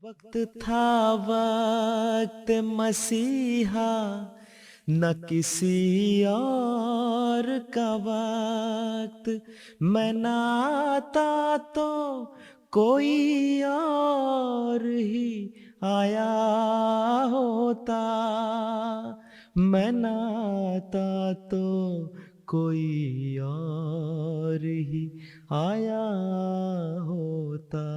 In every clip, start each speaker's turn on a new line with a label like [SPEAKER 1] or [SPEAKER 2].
[SPEAKER 1] वक्त था वक्त मसीहा न किसी और का वक्त, मैं ना आता तो कोई और ही आया होता, मैं ना आता तो कोई और ही आया होता।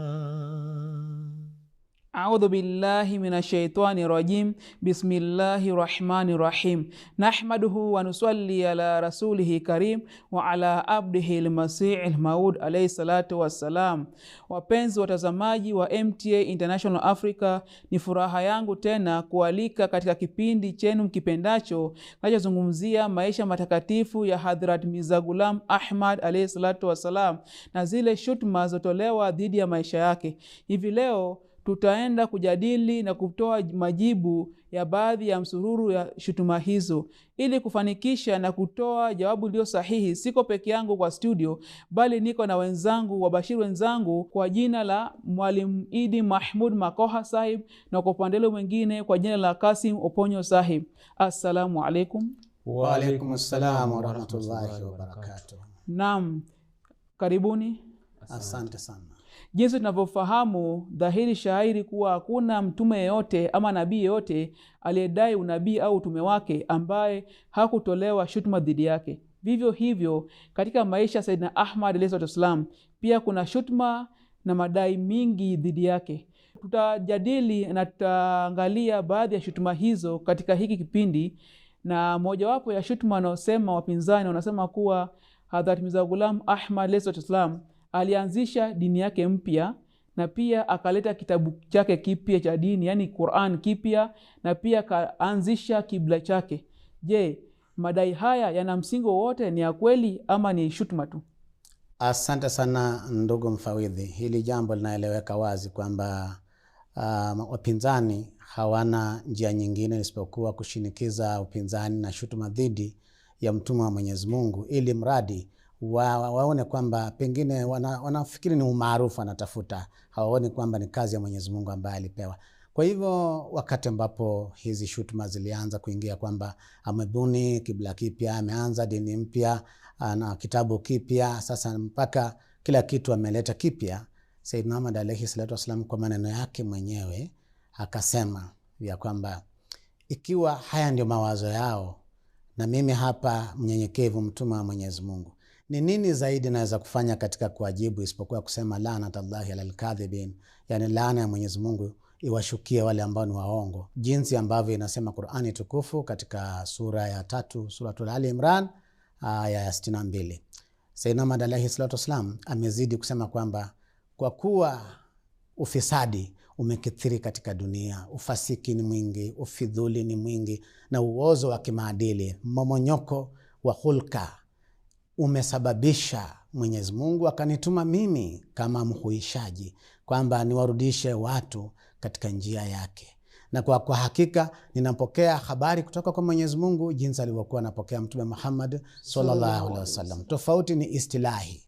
[SPEAKER 2] A'udhu billahi minashaitani rajim. Bismillahi rahmani rahim. Nahmaduhu wa nusalli ala rasulihi karim wa ala abdihi al-masih al-maud alayhi salatu wassalam. Wapenzi watazamaji wa MTA International Africa, ni furaha yangu tena kualika katika kipindi chenu mkipendacho kinachozungumzia maisha matakatifu ya Hadhrat Mirza Ghulam Ahmad alayhi salatu wassalam na zile shutuma zotolewa dhidi ya maisha yake. Hivi leo tutaenda kujadili na kutoa majibu ya baadhi ya msururu ya shutuma hizo. Ili kufanikisha na kutoa jawabu lililo sahihi, siko peke yangu kwa studio, bali niko na wenzangu, wabashiri wenzangu kwa jina la Mwalimu Idi Mahmud Makoha Sahib, na kwa upande mwingine kwa jina la Kasim Oponyo Sahib. Assalamu alaikum.
[SPEAKER 3] Wa alaikum assalam wa rahmatullahi wa barakatuh.
[SPEAKER 2] Naam, karibuni.
[SPEAKER 3] Asante sana.
[SPEAKER 2] Jinsi tunavyofahamu dhahiri shahiri kuwa hakuna mtume yeyote ama nabii yeyote aliyedai unabii au utume wake ambaye hakutolewa shutuma dhidi yake. Vivyo hivyo katika maisha Sayyidina Ahmad alayhi salam pia kuna shutuma na madai mingi dhidi yake. Tutajadili na tutaangalia baadhi ya shutuma hizo katika hiki kipindi, na mojawapo ya shutuma wanaosema wapinzani wanasema kuwa Hadhrat Mirza Ghulam Ahmad alayhi salam alianzisha dini yake mpya, na pia akaleta kitabu chake kipya cha dini, yani Qur'an kipya, na pia kaanzisha kibla chake. Je, madai haya yana msingi wote, ni ya kweli ama ni shutuma tu?
[SPEAKER 3] Asante sana ndugu mfawidhi. Hili jambo linaeleweka wazi kwamba wapinzani hawana njia nyingine isipokuwa kushinikiza upinzani na shutuma dhidi ya mtume wa Mwenyezi Mungu, ili mradi waone kwamba pengine wanafikiri ni umaarufu anatafuta, hawaoni kwamba ni kazi ya Mwenyezi Mungu ambaye alipewa. Kwa hivyo wakati ambapo hizi shutuma zilianza kuingia kwamba amebuni kibla kipya, ameanza dini mpya na kitabu kipya, sasa mpaka kila kitu ameleta kipya, Sayyidina Ahmad alayhi salatu wasallam kwa maneno yake mwenyewe akasema ya kwamba ikiwa haya ndio mawazo yao, na mimi hapa mnyenyekevu mtume wa Mwenyezi Mungu, ni nini zaidi naweza kufanya katika kuwajibu isipokuwa kusema laanatallahi alal kadhibin, yani laana ya Mwenyezi Mungu iwashukie wale ambao ni waongo, jinsi ambavyo inasema Qur'ani tukufu katika sura ya 3 suratul Ali Imran aya ya 62. Sayyidina Ahmad alayhi salatu wasallam amezidi kusema kwamba kwa kuwa ufisadi umekithiri katika dunia, ufasiki ni mwingi, ufidhuli ni mwingi, na uozo wa kimaadili, momonyoko wa hulka umesababisha Mwenyezi Mungu akanituma mimi kama mhuishaji kwamba niwarudishe watu katika njia yake. Na kwa hakika ninapokea habari kutoka kwa Mwenyezi Mungu jinsi alivyokuwa anapokea Mtume Muhammad sallallahu alaihi wasallam. Tofauti ni istilahi.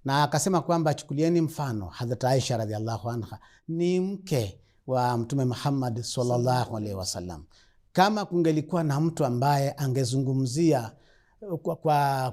[SPEAKER 3] Na akasema kwamba chukulieni mfano Hadhrat Aisha radhiallahu anha ni mke wa Mtume Muhammad sallallahu alaihi wasallam. Kama kungelikuwa na mtu ambaye angezungumzia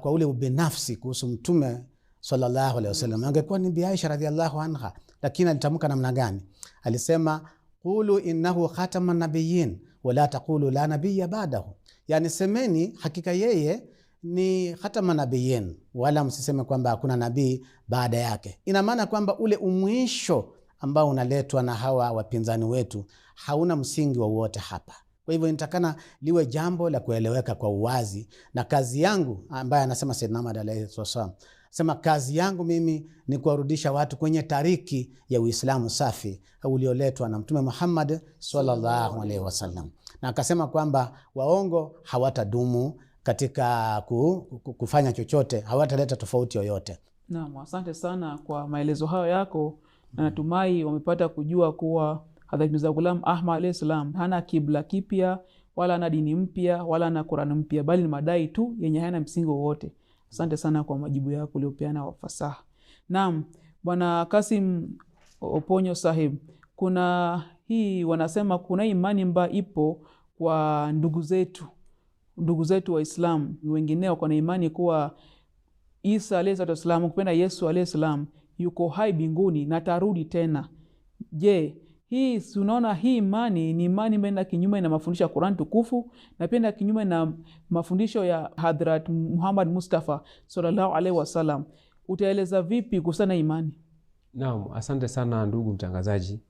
[SPEAKER 3] kwa ule ubinafsi kuhusu Mtume sallallahu alaihi wasallam, angekuwa ni Bi Aisha radhiallahu anha. Lakini alitamka namna gani? Alisema qulu innahu khataman nabiyyin wala taqulu la nabiyya ba'dahu, yani semeni hakika yeye ni khataman nabiyyin, wala msiseme kwamba hakuna nabii baada yake. Ina maana kwamba ule umwisho ambao unaletwa na hawa wapinzani wetu hauna msingi wowote hapa. Kwa hivyo nitakana liwe jambo la kueleweka kwa uwazi, na kazi yangu ambaye anasema Sayyidina Ahmad alayhi wasallam, sema kazi yangu mimi ni kuwarudisha watu kwenye tariki ya Uislamu safi ulioletwa na Mtume Muhammad sallallahu alaihi wasallam. Na akasema kwamba waongo hawatadumu katika kufanya chochote, hawataleta tofauti yoyote.
[SPEAKER 2] Naam, asante sana kwa maelezo hayo yako, na natumai wamepata kujua kuwa Hadhrat Mirza Ghulam Ahmad alayhi salam hana kibla kipya wala hana dini mpya wala hana Qur'an mpya, bali ni madai tu yenye hayana msingi wowote. Asante sana kwa majibu yako uliopeana wa fasaha. Naam, Bwana Kasim Oponyo Sahib, kuna hii wanasema kuna imani ambayo ipo kwa ndugu zetu Waislamu wengineo, kwa imani kuwa Isa alayhi salam, kupenda Yesu alayhi salam yuko hai mbinguni na tarudi tena. Je, hii tunaona hii imani ni imani imeenda kinyume na mafundisho ya Qur'an tukufu na pia kinyume na mafundisho ya Hadhrat Muhammad Mustafa sallallahu alaihi wasallam. Utaeleza vipi kuhusiana imani?
[SPEAKER 4] Naam, asante sana ndugu mtangazaji.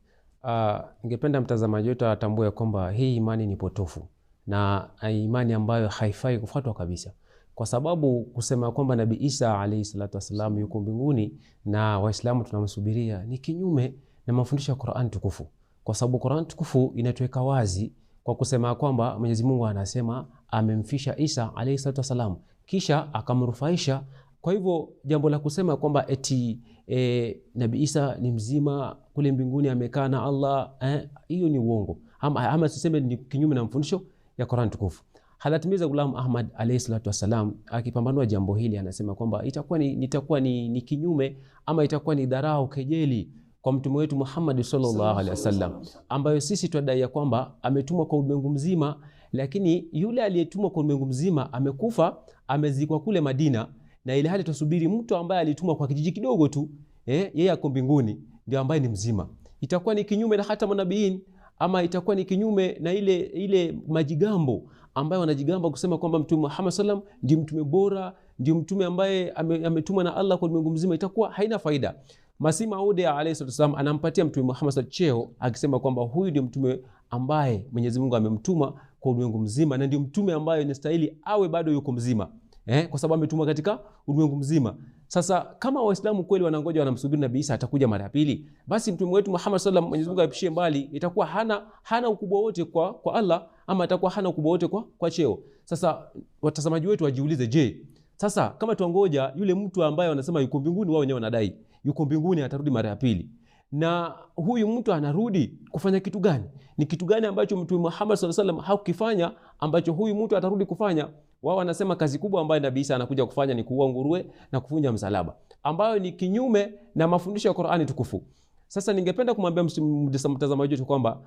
[SPEAKER 4] Ningependa mtazamaji wetu atambue kwamba hii imani ni potofu na imani ambayo haifai kufuatwa kabisa. Kwa sababu kusema kwamba Nabii Isa alayhi salatu wasallam yuko mbinguni na Waislamu tunamsubiria ni kinyume na mafundisho ya Qur'an tukufu. Kwa sababu Qur'an tukufu inatuweka wazi kwa kusema kwamba Mwenyezi Mungu anasema amemfisha Isa alayhi salatu wasallam kisha akamrufaisha. Kwa hivyo jambo la kusema kwamba eti Nabii Isa ni mzima kule mbinguni amekaa na Allah, hiyo ni uongo. Ama tuseme ni kinyume na mafundisho ya Qur'an tukufu. Hadhrat Mirza Ghulam Ahmad alayhi salatu wasalam akipambanua jambo hili anasema kwamba itakuwa ni kinyume ama itakuwa ni dharau, kejeli kwa mtume wetu Muhammad sallallahu alaihi wasallam, ambayo sisi tunadai kwamba ametumwa kwa ulimwengu mzima, lakini yule aliyetumwa kwa ulimwengu mzima amekufa, amezikwa kule Madina, na ile hali tusubiri mtu ambaye alitumwa kwa kijiji kidogo tu, yeye ako mbinguni ndio ambaye ni mzima. Itakuwa ni kinyume na hata manabii, ama itakuwa ni kinyume na ile majigambo ambayo wanajigamba kusema kwamba Mtume Muhammad sallam ndiye mtume bora, ndiye mtume ambaye ametumwa na Allah kwa ulimwengu mzima. Itakuwa haina faida. Masih Maud alayhi wasallam anampatia Mtume Muhammad sallam cheo akisema kwamba huyu ndiye mtume ambaye Mwenyezi Mungu amemtuma kwa ulimwengu mzima na ndiye mtume ambaye inastahili awe bado yuko mzima, kwa sababu ametumwa katika ulimwengu mzima. Sasa kama Waislamu kweli wanangoja wanamsubiri Nabii Isa atakuja mara ya pili, basi mtume wetu Muhammad sallam Mwenyezi Mungu aipishie mbali, itakuwa hana ukubwa wote kwa Allah, ama atakuwa hana ukubwa wote kwa cheo. Sasa watazamaji wetu wajiulize, je, sasa kama tuangoja yule mtu ambaye wanasema yuko mbinguni, wao wenyewe wanadai yuko mbinguni atarudi mara ya pili, na huyu mtu anarudi kufanya kitu gani? Ni kitu gani ambacho mtume Muhammad sallallahu alaihi wasallam hakukifanya ambacho huyu mtu atarudi kufanya? Wao wanasema kazi kubwa ambayo Nabii Isa anakuja kufanya ni kuua nguruwe na kuvunja msalaba, ambayo ni kinyume na mafundisho ya Qur'ani tukufu. Sasa ningependa kumwambia mtazamaji wetu kwamba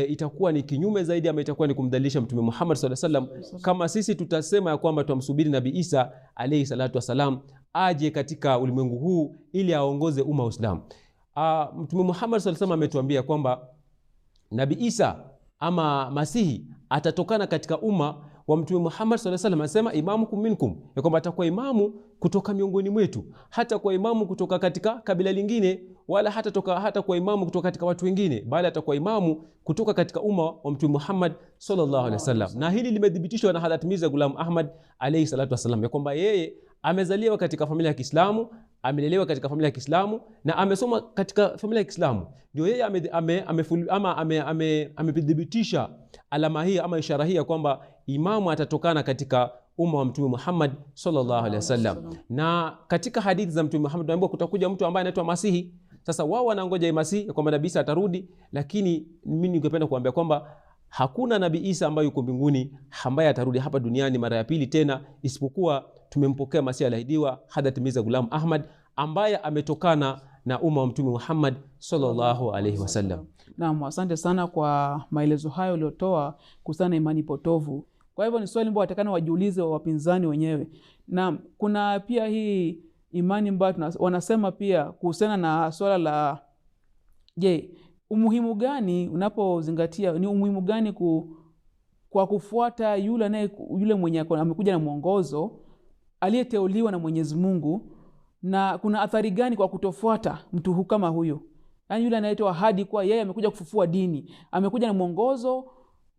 [SPEAKER 4] itakuwa ni kinyume zaidi, ama itakuwa ni kumdhalilisha mtume Muhammad sallallahu alaihi wasallam kama sisi tutasema ya kwamba tumsubiri Nabii Isa alayhi salatu wasalam aje katika ulimwengu huu ili aongoze umma wa Uislamu. Mtume Muhammad sallallahu alaihi wasallam ametuambia kwamba Nabii Isa ama Masihi atatokana katika umma wa Mtume Muhammad sallallahu alaihi wasallam. Anasema imamukum minkum, ya kwamba atakuwa imamu kutoka miongoni mwetu, hata kwa imamu kutoka katika kabila lingine, wala hata kwa imamu kutoka katika watu wengine, bali atakuwa imamu kutoka katika umma wa Mtume Muhammad sallallahu alaihi wasallam. Na hili limethibitishwa na Hadhrat Mirza Ghulam Ahmad alayhi salatu wasallam, ya kwamba yeye amezaliwa katika familia ya Kiislamu, amelelewa katika familia ya Kiislamu na amesoma katika familia ya Kiislamu. Ndio yeye amedhibitisha alama hii ama ishara hii kwamba imamu atatokana katika umma wa Mtume Muhammad sallallahu alaihi wasallam. Na katika hadithi za Mtume Muhammad tunaambiwa kutakuja mtu ambaye anaitwa Masihi. Sasa wao wanangoja Masihi kwamba Nabii Isa atarudi, lakini mimi ningependa kuambia kwamba hakuna Nabii Isa ambaye yuko mbinguni ambaye atarudi hapa duniani mara ya pili tena, isipokuwa tumempokea Masihi aliahidiwa Hadhrat Mirza Ghulam Ahmad ambaye ametokana na umma wa Mtume Muhammad sallallahu alaihi wasallam.
[SPEAKER 2] Naam, asante sana kwa maelezo hayo uliotoa kuhusiana na imani potovu. Kwa hivyo ni swali ambalo watakana wajiulize wa wapinzani wenyewe. Na kuna pia hii imani ambayo wanasema pia kuhusiana na swala la umuhimu gani unapozingatia, ni umuhimu gani kwa kufuata yule mwenye amekuja na mwongozo aliyeteuliwa na Mwenyezi Mungu, na kuna athari gani kwa kutofuata mtu kama huyo? Yaani yule anaitwa ahadi kwa yeye amekuja kufufua dini, amekuja na mwongozo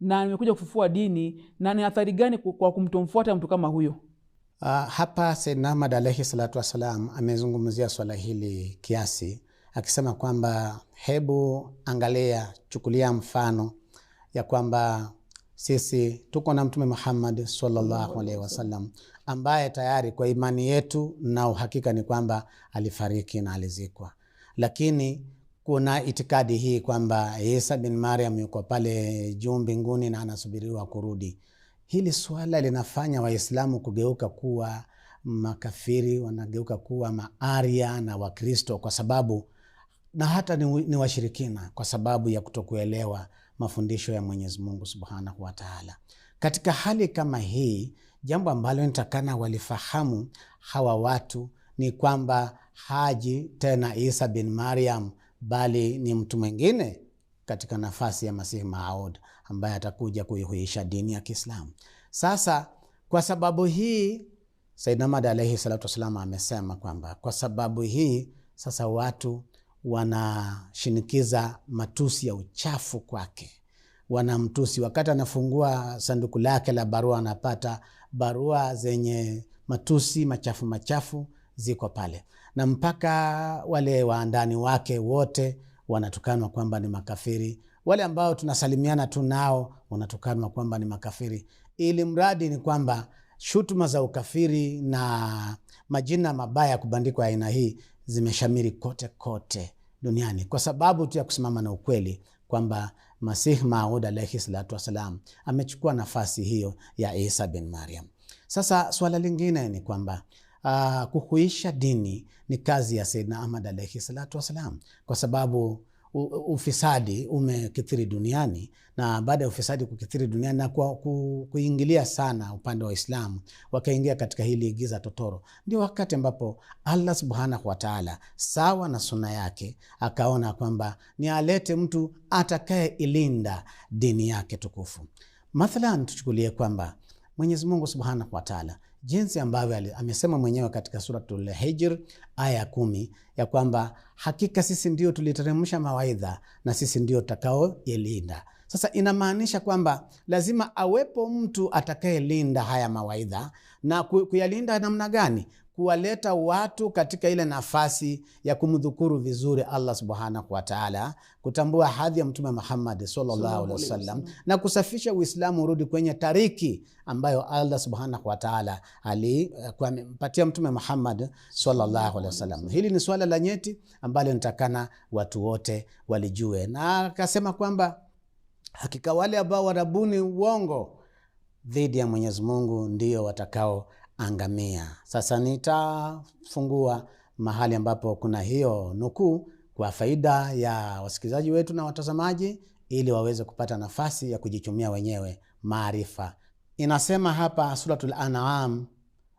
[SPEAKER 2] na amekuja kufufua dini, na ni athari gani kwa kumtomfuata mtu kama huyo?
[SPEAKER 3] Hapa Sayyidna Ahmad alayhi salatu wasalam amezungumzia swala hili kiasi, akisema kwamba hebu angalia, chukulia mfano ya kwamba sisi tuko na Mtume Muhammad sallallahu alaihi wasallam ambaye tayari kwa imani yetu na uhakika ni kwamba alifariki na alizikwa, lakini kuna itikadi hii kwamba Isa bin Maryam yuko pale juu mbinguni na anasubiriwa kurudi. Hili swala linafanya Waislamu kugeuka kuwa makafiri, wanageuka kuwa maaria na Wakristo, kwa sababu na hata ni washirikina kwa sababu ya kutokuelewa mafundisho ya Mwenyezi Mungu Subhanahu wa Ta'ala. Katika hali kama hii, jambo ambalo nitakana walifahamu hawa watu ni kwamba haji tena Isa bin Maryam, bali ni mtu mwingine katika nafasi ya Masihi Maud ambaye atakuja kuihuisha dini ya Kiislamu. Sasa kwa sababu hii, Sayyidna Ahmad alayhi salatu wasalam amesema kwamba kwa sababu hii sasa watu wanashinikiza matusi ya uchafu kwake. Wanamtusi wakati anafungua sanduku lake la barua, anapata barua zenye matusi machafu machafu ziko pale, na mpaka wale waandani wake wote wanatukanwa kwamba ni makafiri. Wale ambao tunasalimiana tu nao wanatukanwa kwamba ni makafiri, ili mradi ni kwamba shutuma za ukafiri na majina mabaya kubandikwa aina hii zimeshamiri kote kote duniani kwa sababu tu ya kusimama na ukweli kwamba Masih Maud alayhi salatu wasalam amechukua nafasi hiyo ya Isa bin Maryam. Sasa swala lingine ni kwamba kuhuisha dini ni kazi ya Sayyidina Ahmad alayhi salatu wasalam, kwa sababu ufisadi umekithiri duniani, na baada ya ufisadi kukithiri duniani na kuingilia sana upande wa Uislamu, wakaingia katika hili giza totoro, ndio wakati ambapo Allah Subhanahu wa Ta'ala sawa na sunna yake akaona kwamba ni alete mtu atakaye ilinda dini yake tukufu. Mathalan, tuchukulie kwamba Mwenyezi Mungu Subhanahu wa Ta'ala jinsi ambavyo amesema mwenyewe katika suratul Hijr aya 10 ya kwamba hakika sisi ndio tuliteremsha mawaidha na sisi ndio tutakao yalinda. Sasa inamaanisha kwamba lazima awepo mtu atakayelinda haya mawaidha, na kuyalinda namna gani? Kuwaleta watu katika ile nafasi ya kumdhukuru vizuri Allah Subhanahu wa Ta'ala, kutambua hadhi ya Mtume Muhammad sallallahu alaihi wasallam, na kusafisha Uislamu urudi kwenye tariki ambayo Allah Subhanahu wa Ta'ala alimpatia Mtume Muhammad sallallahu alaihi wasallam. Hili ni swala la nyeti ambalo nitakana watu wote walijue, na akasema kwamba hakika wale ambao warabuni uongo dhidi ya Mwenyezi Mungu ndio watakao angamia. Sasa nitafungua mahali ambapo kuna hiyo nukuu kwa faida ya wasikilizaji wetu na watazamaji, ili waweze kupata nafasi ya kujichumia wenyewe maarifa. Inasema hapa suratul An'am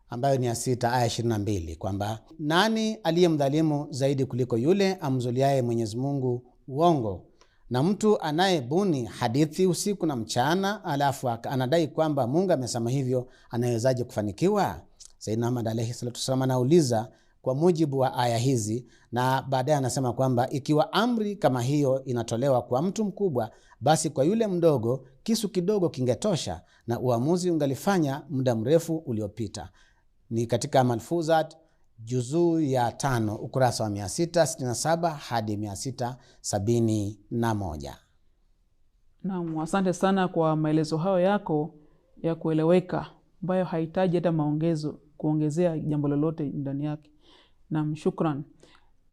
[SPEAKER 3] ambayo ni ya 6 aya 22 kwamba nani aliye mdhalimu zaidi kuliko yule amzuliaye Mwenyezi Mungu uongo, na mtu anayebuni hadithi usiku na mchana alafu anadai kwamba Mungu amesema hivyo, anawezaje kufanikiwa? Sayyidina Ahmad alayhi salatu wasallam anauliza kwa mujibu wa aya hizi, na baadaye anasema kwamba ikiwa amri kama hiyo inatolewa kwa mtu mkubwa, basi kwa yule mdogo kisu kidogo kingetosha na uamuzi ungalifanya muda mrefu uliopita. Ni katika Malfuzat juzuu ya 5 ukurasa wa 667 hadi 671.
[SPEAKER 2] Naam, asante sana kwa maelezo hayo yako ya kueleweka, ambayo haitaji hata kuongezea jambo lolote ndani yake. Naam, shukran.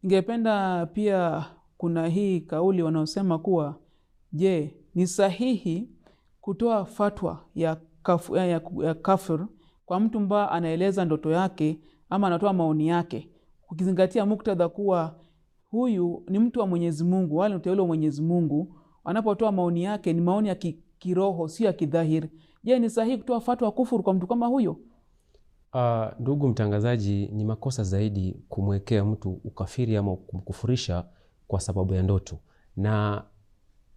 [SPEAKER 2] Ningependa pia, kuna hii kauli wanaosema kuwa je, ni sahihi kutoa fatwa ya kafir kwa mtu ambaye anaeleza ndoto yake ama anatoa maoni yake, ukizingatia muktadha kuwa huyu ni mtu wa Mwenyezi Mungu, wale ni teule wa Mwenyezi Mungu, anapotoa maoni yake ni maoni ya kiroho, sio ya kidhahiri. Je, ni sahihi kutoa fatwa kufuru kwa mtu kama huyo?
[SPEAKER 4] Ndugu mtangazaji, ni makosa zaidi kumwekea mtu ukafiri ama kumkufurisha kwa sababu ya ndoto. Na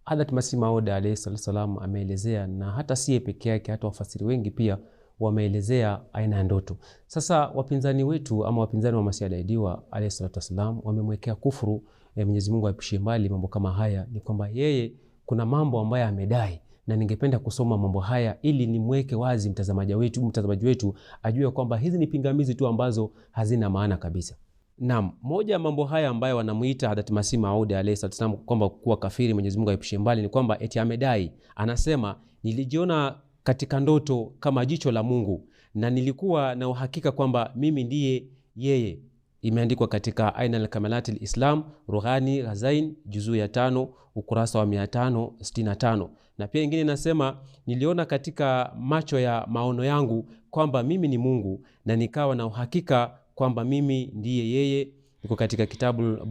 [SPEAKER 4] Hadhrat Masih Maud alayhi salam ameelezea, na hata siye peke yake, hata wafasiri wengi pia wameelezea aina ya ndoto. Sasa wapinzani wetu ama wapinzani wa Masih alayhidiwa alayhi salatu wasalam wamemwekea kufuru. Mwenyezi Mungu aepushie mbali mambo kama haya. Ni kwamba yeye kuna mambo ambayo amedai, na ningependa kusoma mambo haya ili nimweke wazi mtazamaji wetu ajue kwamba hizi ni pingamizi tu ambazo hazina maana kabisa. Naam, moja ya mambo haya ambayo wanamuita Hadhrat Masih Maud alayhi salam kwamba kuwa kafiri, Mwenyezi Mungu aepushie mbali, ni kwamba eti amedai, anasema nilijiona katika ndoto kama jicho la Mungu na nilikuwa na uhakika kwamba mimi ndiye yeye. Imeandikwa katika Aina al-Kamalat al-Islam Rughani Ghazain juzuu ya 5 ukurasa wa 565. Na pia ingine nasema niliona katika macho ya maono yangu kwamba mimi ni Mungu na nikawa na uhakika kwamba mimi ndiye yeye. Iko katika kitabu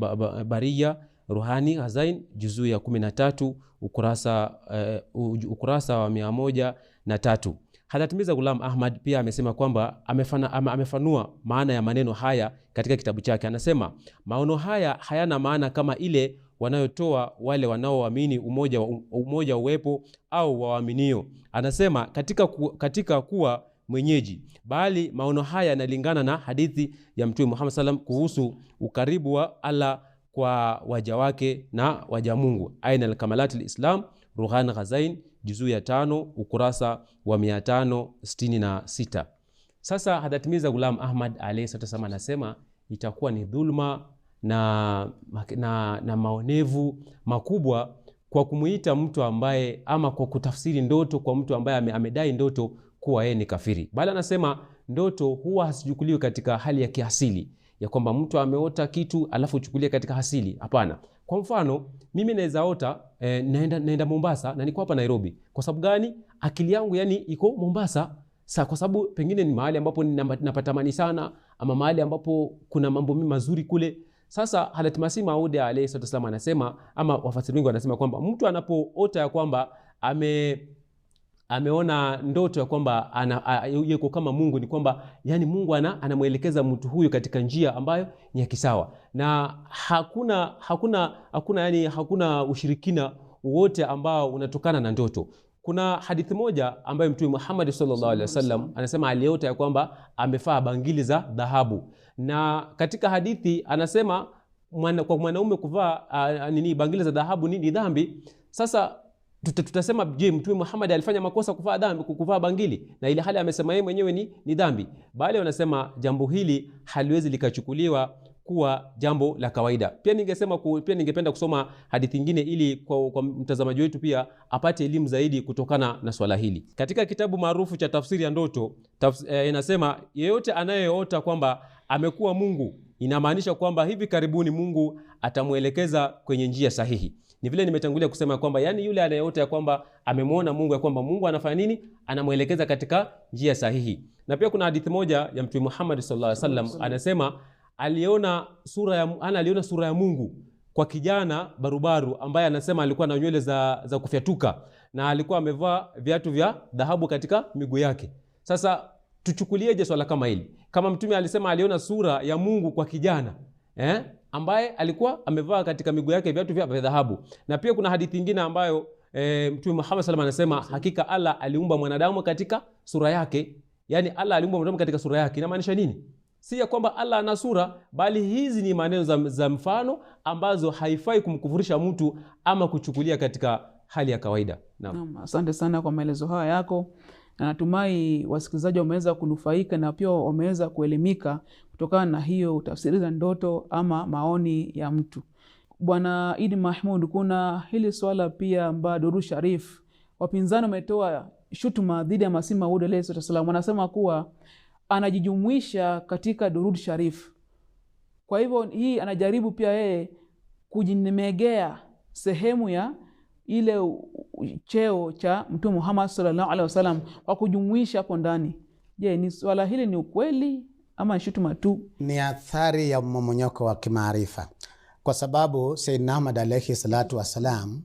[SPEAKER 4] Bariya Ruhani Ghazain juzuu ya 13 ukurasa wa 103. Hadrat Mirza Ghulam Ahmad pia amesema kwamba amefanua maana ya maneno haya katika kitabu chake. Anasema maono haya hayana maana kama ile wanayotoa wale wanaoamini umoja uwepo au waaminio. Anasema katika kuwa mwenyeji, bali maono haya yanalingana na hadithi ya Mtume Muhammad sallam kuhusu ukaribu wa Allah kwa waja wake na waja Mungu. Aina al-Kamalat al-Islam, Ruhan Ghazain juzuu ya 5 ukurasa wa 566. Sasa Hadrat Mirza Ghulam Ahmad alayhi salatu anasema itakuwa ni dhulma na maonevu makubwa kwa kumuita mtu ambaye, ama kwa kutafsiri ndoto kwa mtu ambaye amedai ndoto kuwa yeye ni kafiri. Bali anasema ndoto huwa hasichukuliwi katika hali ya kiasili ya kwamba mtu ameota kitu alafu uchukulie katika asili. Hapana. Kwa mfano mimi naweza ota naenda Mombasa na niko hapa Nairobi. Kwa sababu gani? Akili yangu yani iko Mombasa. Kwa sababu pengine ni mahali ambapo napatamani sana, ama mahali ambapo kuna mambo mazuri kule. Sasa Hadrat Masih Maud alayhi salatu anasema, ama wafasiri wengi wanasema kwamba mtu anapoota ya kwamba ameona ndoto ya kwamba yuko kama Mungu, ni kwamba yani Mungu anamuelekeza mtu huyu katika njia ambayo ni ya kisawa, na hakuna ushirikina wote ambao unatokana na ndoto. Kuna hadithi moja ambayo Mtume Muhammad sallallahu alaihi wasallam anasema aliota ya kwamba amevaa bangili za dhahabu, na katika hadithi anasema kwa mwanaume kuvaa bangili za dhahabu ni dhambi. Sasa tutasema je, Mtume Muhammad alifanya makosa kuvaa bangili, na ile hali amesema yeye mwenyewe ni dhambi? Bali wanasema jambo hili haliwezi likachukuliwa kuwa jambo la kawaida. Pia ningependa kusoma hadithi nyingine ili kwa mtazamaji wetu pia apate elimu zaidi kutokana na swala hili. Katika kitabu maarufu cha tafsiri ya ndoto inasema yeyote anayeota kwamba amekuwa Mungu, inamaanisha kwamba hivi karibuni Mungu atamuelekeza kwenye njia sahihi. Ni vile nimetangulia kusema kwamba yani yule anayeota ya kwamba amemwona Mungu, ya kwamba Mungu anafanya nini? Anamuelekeza katika njia sahihi. Na pia kuna hadithi moja ya Mtume Muhammad sallallahu alaihi wasallam anasema aliona sura ya Mungu kwa kijana barubaru ambaye anasema alikuwa na nywele za kufyatuka na alikuwa amevaa viatu vya dhahabu katika miguu yake. Sasa tuchukulieje swala kama hili? Kama Mtume alisema aliona sura ya Mungu kwa kijana ambaye alikuwa amevaa katika miguu yake viatu vya dhahabu. Na pia kuna hadithi nyingine ambayo Mtume Muhammad sallallahu alaihi wasallam anasema hakika Allah aliumba mwanadamu katika sura yake. Yani Allah aliumba mwanadamu katika sura yake. Inamaanisha nini? Si ya kwamba Allah ana sura, bali hizi ni maneno za mfano ambazo haifai kumkufurisha mtu ama kuchukulia katika hali ya kawaida.
[SPEAKER 2] Naam, asante sana kwa maelezo haya yako. Na natumai wasikilizaji wameweza kunufaika na pia wameweza kuelimika kutokana na hiyo tafsiri za ndoto ama maoni ya mtu. Bwana Idi Mahmud, kuna hili swala pia ambayo Durud Sharif wapinzani wametoa shutuma dhidi ya Masih Maud alayhi salam. Wanasema kuwa anajijumuisha katika Durud Sharif. Kwa hivyo hii anajaribu pia yeye kujinimegea sehemu ya ile cheo cha Mtume Muhammad sallallahu alaihi wasallam kwa kujumuisha hapo ndani. Je, ni swala hili ni ukweli ama ni shutuma tu?
[SPEAKER 3] Ni athari ya mmomonyoko wa kimaarifa, kwa sababu Sayyidina Ahmad alayhi salatu wasalam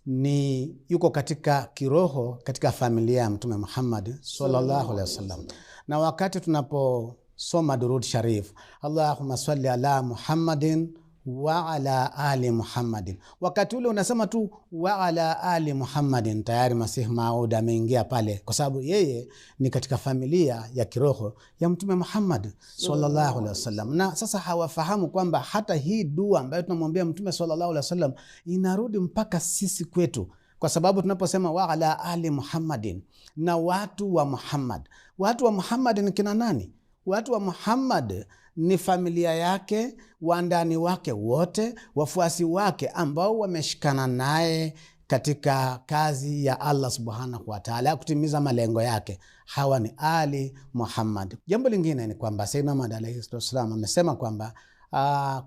[SPEAKER 3] ni yuko katika kiroho katika familia ya Mtume Muhammad sallallahu alaihi wasallam. Na wakati tunaposoma Durud Sharif, Allahumma salli ala Muhammadin wa ala ali Muhammadin, wakati ule unasema tu wa ala ali Muhammadin, tayari Masih Maud ameingia pale, kwa sababu yeye ni katika familia ya kiroho ya Mtume Muhammad sallallahu alaihi wasallam. Na sasa hawafahamu kwamba hata hii dua ambayo tunamwambia Mtume sallallahu alaihi wasallam inarudi mpaka sisi kwetu, kwa sababu tunaposema wa ala ali Muhammadin na watu wa Muhammad. Watu wa Muhammad ni kina nani? Watu wa Muhammad ni familia yake, wandani wake wote, wafuasi wake ambao wameshikana naye katika kazi ya Allah subhanahu wa ta'ala kutimiza malengo yake. Hawa ni ali Muhammad. Jambo lingine ni kwamba Sayyidina Ahmad alayhi wasallam amesema kwamba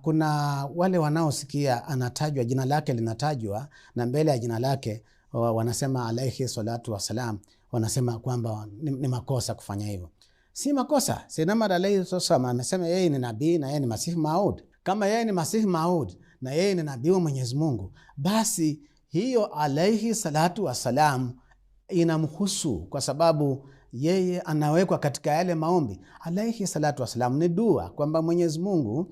[SPEAKER 3] kuna wale wanaosikia anatajwa, jina lake linatajwa na mbele ya jina lake wanasema alayhi salatu wasalam, wanasema kwamba ni makosa kufanya hivyo. Si makosa. Sayyidina Ahmad alayhi wasallam anasema yeye ni nabii na yeye ni Masih Maud. Kama yeye ni Masih Maud na yeye ni nabii wa Mwenyezi Mungu, basi hiyo alayhi salatu wassalam inamhusu, kwa sababu yeye anawekwa katika yale maombi. Alayhi salatu wassalam ni dua kwamba Mwenyezi Mungu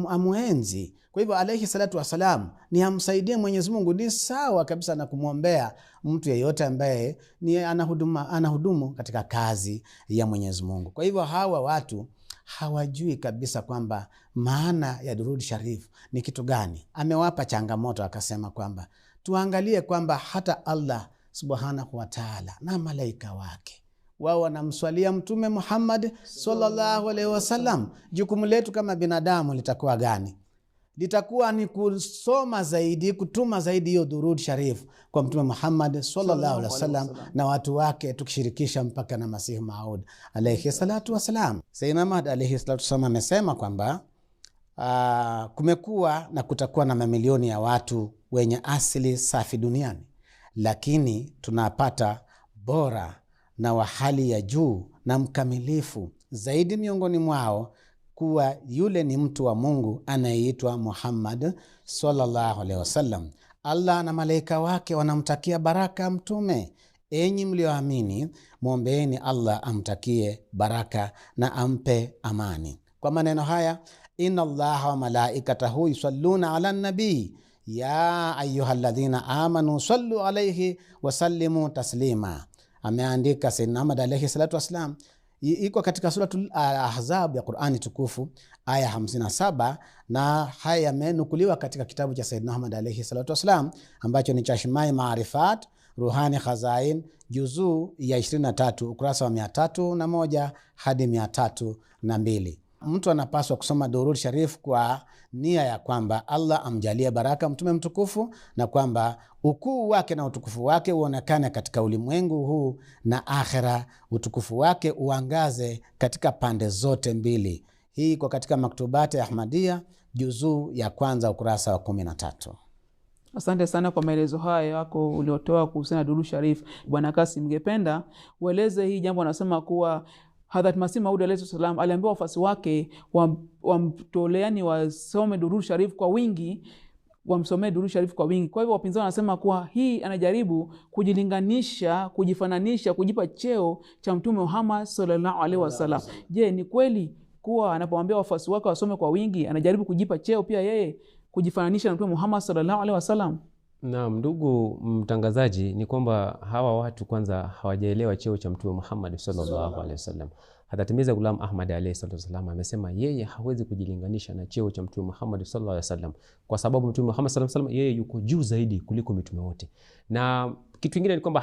[SPEAKER 3] amuenzi. Kwa hivyo alayhi salatu wassalam ni amsaidie Mwenyezi Mungu, ni sawa kabisa na kumwombea mtu yeyote ambaye ni anahudumu katika kazi ya Mwenyezi Mungu. Kwa hivyo hawa watu hawajui kabisa kwamba maana ya durud sharif ni kitu gani. Amewapa changamoto akasema kwamba tuangalie kwamba hata Allah subhanahu wa ta'ala na malaika wake wao wanamswalia Mtume Muhammad sallallahu alaihi wasallam. Jukumu letu kama binadamu litakuwa gani? Litakuwa ni kusoma zaidi, kutuma zaidi hiyo durud sharif kwa Mtume Muhammad sallallahu alaihi wasallam na watu wake, tukishirikisha mpaka na Masihi Maud alayhi salatu wasalam. Sayyidina Ahmad alayhi salatu wasalam amesema kwamba kumekuwa na kutakuwa na mamilioni ya watu wenye asili safi duniani, lakini tunapata bora na wa hali ya juu na mkamilifu zaidi miongoni mwao kuwa yule ni mtu wa Mungu anayeitwa Muhammad sallallahu alaihi wasallam. Allah na malaika wake wanamtakia baraka mtume. Enyi mlioamini, muombeeni Allah amtakie baraka na ampe amani. Kwa maneno haya, inna Allaha wa malaikatahu yusalluna ala nabii ya ayyuhalladhina amanu sallu alayhi wa sallimu taslima. Ameandika Sayyidina Ahmad alayhi salatu wassalam. Iko katika suratul Ahzab ya Qur'ani tukufu aya 57, na haya yamenukuliwa katika kitabu cha Sayyidina Ahmad alayhi salatu wassalam ambacho ni Chashmai Maarifat Ruhani Khazain juzuu ya 23 ukurasa wa 301 hadi 302. Mtu anapaswa kusoma durud sharif kwa nia ya kwamba Allah amjalie baraka mtume mtukufu, na kwamba ukuu wake na utukufu wake uonekane katika ulimwengu huu na akhera, utukufu wake uangaze katika pande zote mbili. Hii iko katika Maktubati ya Ahmadiyya juzuu ya kwanza ukurasa wa 13.
[SPEAKER 2] Asante sana kwa maelezo haya yako uliotoa kuhusiana na durud sharif. Bwana Kasim, ningependa ueleze hii jambo. Anasema kuwa Hadhrat Masih Maud alayhi salam aliambiwa wafuasi wake wamtoleani wasome durud sharif kwa wingi, wamsomee durud sharif kwa wingi. Kwa hivyo wapinzani wanasema kuwa hii anajaribu kujilinganisha, kujifananisha, kujipa cheo cha Mtume Muhammad sallallahu alaihi wasallam. Je, ni kweli kuwa anapoambia wafuasi wake wasome kwa wingi anajaribu kujipa cheo pia yeye, kujifananisha na Mtume Muhammad sallallahu alaihi wasallam?
[SPEAKER 4] Naam, ndugu mtangazaji, ni kwamba hawa watu kwanza hawajaelewa cheo cha Mtume Muhammad sallallahu alaihi wasallam. Hata Mirza Ghulam Ahmad alayhi salatu wasallam amesema yeye hawezi kujilinganisha na cheo cha Mtume Muhammad sallallahu alaihi wasallam, kwa sababu Mtume Muhammad sallallahu alaihi wasallam yeye yuko juu zaidi kuliko mitume wote. Na kitu kingine ni kwamba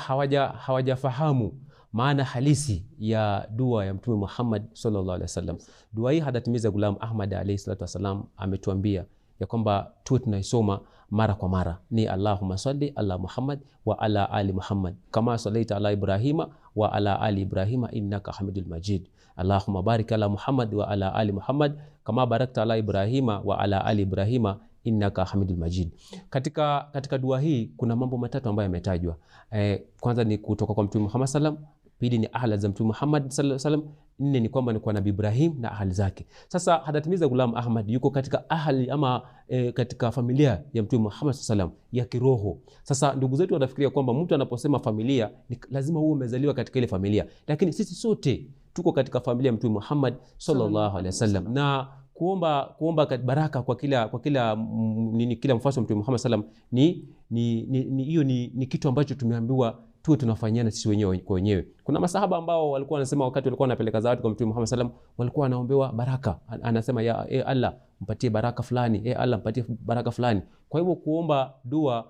[SPEAKER 4] hawajafahamu maana halisi ya dua ya Mtume Muhammad sallallahu alaihi wasallam. Dua hii Hadath Mirza Ghulam Ahmad alayhi salatu wasallam ametuambia ya kwamba tuwe tunaisoma mara kwa mara, ni Allahumma salli ala Muhammad wa ala ali Muhammad kama sallaita ala Ibrahima wa ala ali Ibrahima innaka Hamidul Majid. Allahumma barik ala Muhammad wa ala ali Muhammad kama barakta ala Ibrahima wa ala ali Ibrahima innaka Hamidul Majid. Katika dua hii kuna mambo matatu ambayo yametajwa. Kwanza ni kutoka kwa Mtume Muhammad sallam, pili ni ahli za Mtume Muhammad sallallahu alaihi wasallam, nne ni kwamba ni kwa Nabii Ibrahim na ahli zake. Sasa Hadath Mirza Ghulam Ahmad yuko katika ahli ama katika familia ya Mtume Muhammad sallallahu alaihi wasallam ya kiroho. Sasa ndugu zetu wanafikiria kwamba mtu anaposema familia ni lazima uwe umezaliwa katika ile familia, lakini sisi sote tuko katika familia ya Mtume Muhammad sallallahu alaihi wasallam, na kuomba baraka kwa kila mfuasi wa Mtume Muhammad sallam ni kitu ambacho tumeambiwa tuwe tunafanyana sisi wenyewe kwa wenyewe. Kuna masahaba ambao walikuwa wanasema wakati walikuwa wanapeleka zawadi kwa Mtume Muhammad sallam, walikuwa wanaombewa baraka. Anasema ya Allah mpatie baraka fulani, Allah mpatie baraka fulani. Kwa hivyo kuomba dua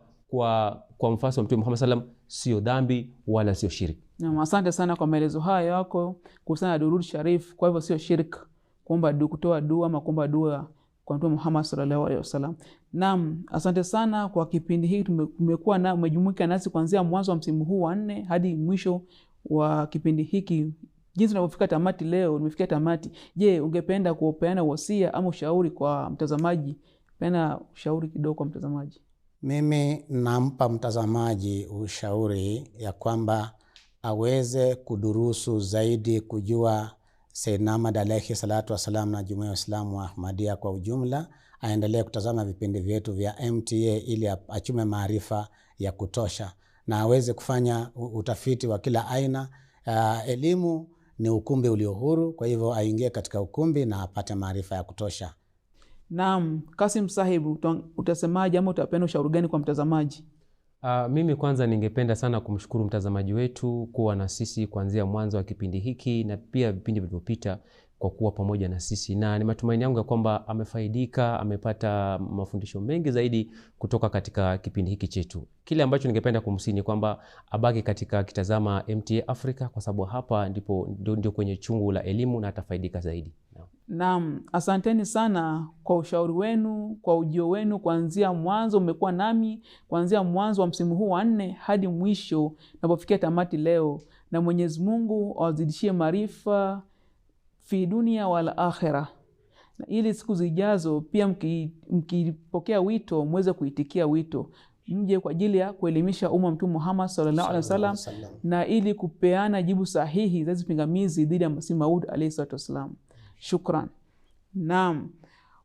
[SPEAKER 4] kwa mfuasi wa Mtume Muhammad sallam sio dhambi wala sio shirki.
[SPEAKER 2] Na asante sana kwa maelezo haya yako kuhusiana na durud sharif. Kwa hivyo sio shirki kuomba kutoa dua ama kuomba dua kwa Mtume Muhammad sallallahu alaihi wasallam. Naam, asante sana kwa kipindi hiki. Tumekuwa na umejumuika nasi kuanzia mwanzo wa msimu huu wa 4 hadi mwisho wa kipindi hiki. Jinsi tunavyofika tamati leo, tumefikia tamati. Je, ungependa kupeana wasia ama ushauri kwa mtazamaji? Peana ushauri kidogo kwa mtazamaji.
[SPEAKER 3] Mimi nampa mtazamaji ushauri ya kwamba aweze kudurusu zaidi, kujua Sayyidina Ahmad alayhi salatu wasalam na jumuiya ya Waislamu wa Ahmadiyya kwa ujumla. aendelee kutazama vipindi vyetu vya MTA ili achume maarifa ya kutosha na aweze kufanya utafiti wa kila aina. Elimu ni ukumbi ulio huru, kwa hivyo aingie katika ukumbi na apate maarifa ya kutosha.
[SPEAKER 2] Naam, Kasim sahibu, utasemaje ama utapenda ushauri gani kwa mtazamaji?
[SPEAKER 4] Mimi kwanza ningependa sana kumshukuru mtazamaji wetu kuwa na sisi kuanzia mwanzo wa kipindi hiki na pia vipindi vilivyopita kwa kuwa pamoja na sisi, na ni matumaini yangu ya kwamba amefaidika, amepata mafundisho mengi zaidi kutoka katika kipindi hiki chetu. Kile ambacho ningependa kumsini kwamba abaki katika kitazama MTA Africa, kwa sababu hapa ndio kwenye chungu la elimu na atafaidika zaidi.
[SPEAKER 2] Naam, asanteni sana kwa ushauri wenu, kwa ujio wenu kuanzia mwanzo. Umekuwa nami kuanzia mwanzo wa msimu huu wa 4 hadi mwisho napofikia tamati leo, na Mwenyezi Mungu awazidishie maarifa fi dunia wal akhirah, na ili siku zijazo pia mkipokea wito muweze kuitikia wito, mje kwa ajili ya kuelimisha umma Mtume Muhammad sallallahu alaihi wasallam, na ili kupeana jibu sahihi za pingamizi dhidi ya Masihi Maud alayhi salatu wasallam. Shukran. Naam,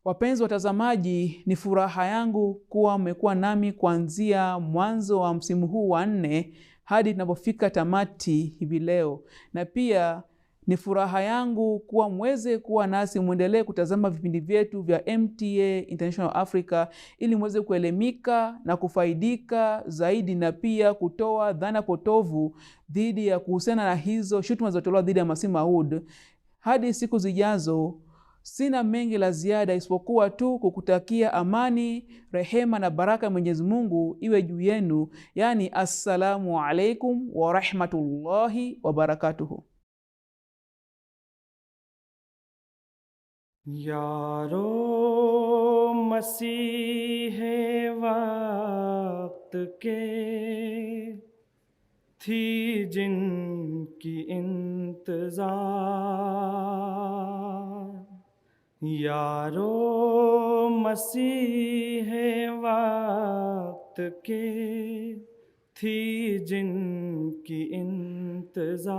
[SPEAKER 2] wapenzi watazamaji, ni furaha yangu kuwa mmekuwa nami kuanzia mwanzo wa msimu huu wa 4 hadi tunapofika tamati hivi leo, na pia ni furaha yangu kuwa mweze kuwa nasi, muendelee kutazama vipindi vyetu vya MTA International Africa ili mweze kuelimika na kufaidika zaidi, na pia kutoa dhana potovu dhidi ya kuhusiana na hizo shutuma zilizotolewa dhidi ya Masihi Maud. Hadi siku zijazo, sina mengi la ziada isipokuwa tu kukutakia amani, rehema na baraka Mwenyezi Mungu iwe juu yenu. Yani, assalamu alaikum wa rahmatullahi wa barakatuhu.
[SPEAKER 1] यारो मसीह वक्त के थी जिनकी इंतजार, यारो मसीह वक्त के थी जिनकी इंतजार,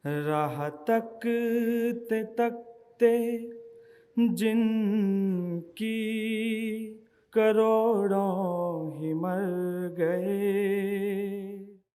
[SPEAKER 1] राह तकते तकते जिनकी करोड़ों ही मर गए।